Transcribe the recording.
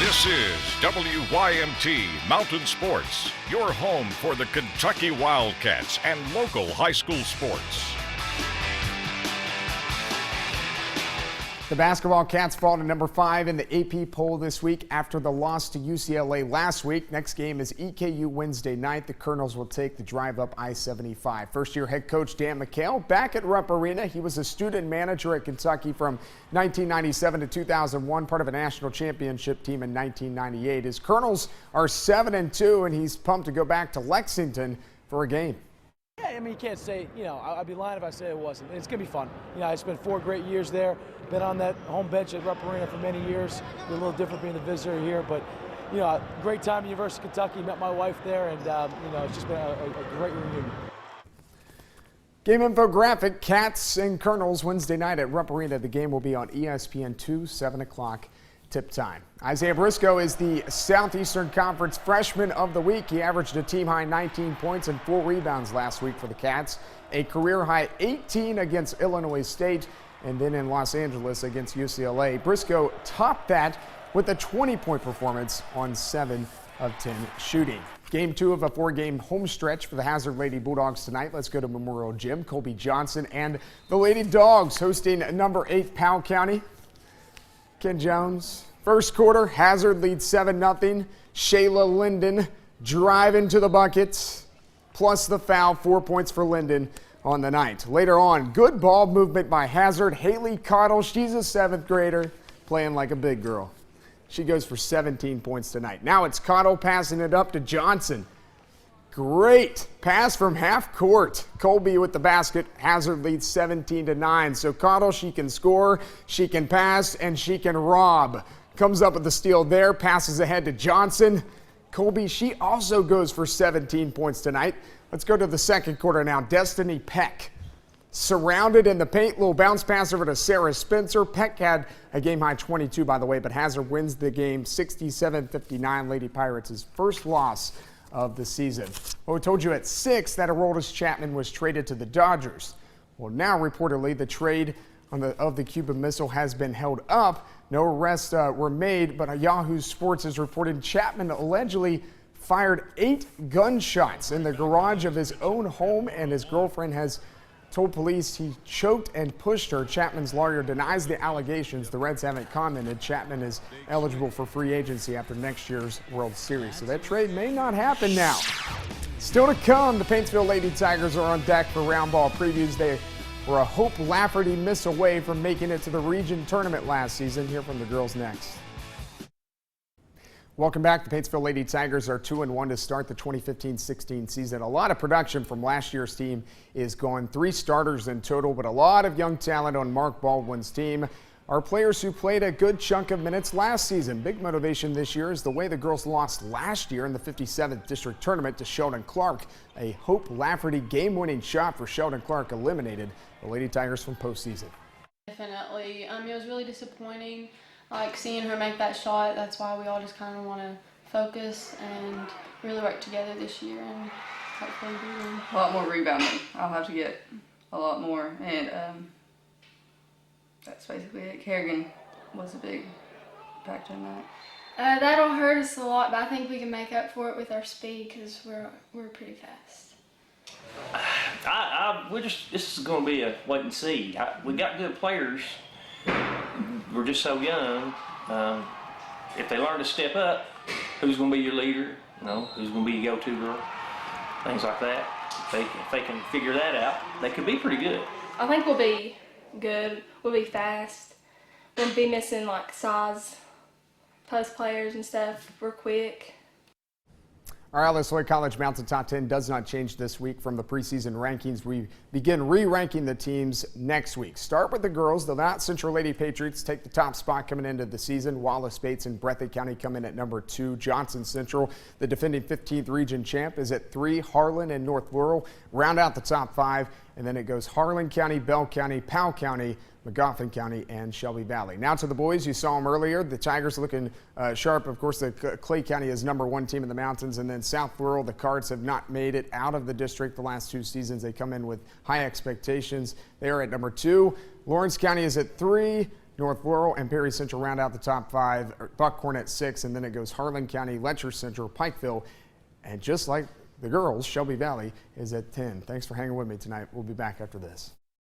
This is WYMT Mountain Sports, your home for the Kentucky Wildcats and local high school sports. The basketball Cats fall to number 5 in the AP poll this week after the loss to UCLA last week. Next game is EKU Wednesday night. The Colonels will take the drive up I-75. First-year head coach Dan McHale back at Rupp Arena. He was a student manager at Kentucky from 1997 to 2001, part of a national championship team in 1998. His Colonels are 7-2, and he's pumped to go back to Lexington for a game. Yeah, I mean, you can't say, I'd be lying if I said it wasn't. It's going to be fun. I spent 4 great years there, been on that home bench at Rupp Arena for many years. Be a little different being the visitor here, but, great time at University of Kentucky. Met my wife there, and, it's just been a great reunion. Game infographic, Cats and Colonels Wednesday night at Rupp Arena. The game will be on ESPN2, 7 o'clock. Tip time. Isaiah Briscoe is the Southeastern Conference Freshman of the Week. He averaged a team-high 19 points and 4 rebounds last week for the Cats. A career-high 18 against Illinois State, and then in Los Angeles against UCLA. Briscoe topped that with a 20-point performance on 7 of 10 shooting. Game 2 of a 4-game home stretch for the Hazard Lady Bulldogs tonight. Let's go to Memorial Gym. Colby Johnson and the Lady Dogs hosting number 8 Powell County. Ken Jones, first quarter, Hazard leads 7-0. Shayla Linden driving to the buckets, plus the foul, 4 points for Linden on the night. Later on, good ball movement by Hazard. Haley Cottle, she's a 7th grader, playing like a big girl. She goes for 17 points tonight. Now it's Cottle passing it up to Johnson. Great pass from half court. Colby with the basket. Hazard leads 17-9. So Cottle, she can score, she can pass, and she can rob. Comes up with the steal there, passes ahead to Johnson. Colby, she also goes for 17 points tonight. Let's go to the second quarter now. Destiny Peck surrounded in the paint. Little bounce pass over to Sarah Spencer. Peck had a game-high 22, by the way, but Hazard wins the game 67-59. Lady Pirates' first loss of the season. Well, we told you at 6 that Aroldis Chapman was traded to the Dodgers. Well, now reportedly the trade of the Cuban Missile has been held up. No arrests were made, but Yahoo Sports has reported Chapman allegedly fired 8 gunshots in the garage of his own home, and his girlfriend has told police he choked and pushed her. Chapman's lawyer denies the allegations. The Reds haven't commented. Chapman is eligible for free agency after next year's World Series, so that trade may not happen now. Still to come, the Paintsville Lady Tigers are on deck for round ball previews. They were a Hope Lafferty miss away from making it to the region tournament last season. Hear from the girls next. Welcome back. The Paintsville Lady Tigers are 2-1 to start the 2015-16 season. A lot of production from last year's team is gone. 3 starters in total, but a lot of young talent on Mark Baldwin's team are players who played a good chunk of minutes last season. Big motivation this year is the way the girls lost last year in the 57th district tournament to Sheldon Clark. A Hope Lafferty game-winning shot for Sheldon Clark eliminated the Lady Tigers from postseason. Definitely. It was really disappointing. Seeing her make that shot, that's why we all just kind of want to focus and really work together this year and hopefully do them. A lot more rebounding. I'll have to get a lot more, and that's basically it. Kerrigan was a big factor in that. That'll hurt us a lot, but I think we can make up for it with our speed because we're pretty fast. This is going to be a wait and see. We got good players. We're just so young. If they learn to step up, who's going to be your leader? Who's going to be your go-to girl? Things like that. If they can figure that out, they could be pretty good. I think we'll be good. We'll be fast. We'll be missing size post players and stuff. We're quick. Our Alice Lloyd College Mountain Top 10 does not change this week from the preseason rankings. We begin re-ranking the teams next week. Start with the girls. The Mount Central Lady Patriots take the top spot coming into the season. Wallace Bates and Breathitt County come in at number 2. Johnson Central, the defending 15th region champ, is at 3. Harlan and North Laurel round out the top 5. And then it goes Harlan County, Bell County, Powell County, McGoffin County, and Shelby Valley. Now to the boys. You saw them earlier. The Tigers looking sharp. Of course, the Clay County is number 1 team in the mountains. And then South Laurel, the Cards have not made it out of the district the last 2 seasons. They come in with high expectations. They are at number 2. Lawrence County is at 3. North Laurel and Perry Central round out the top 5. Buckhorn at 6, and then it goes Harlan County, Letcher Central, Pikeville, and just like the girls, Shelby Valley is at 10. Thanks for hanging with me tonight. We'll be back after this.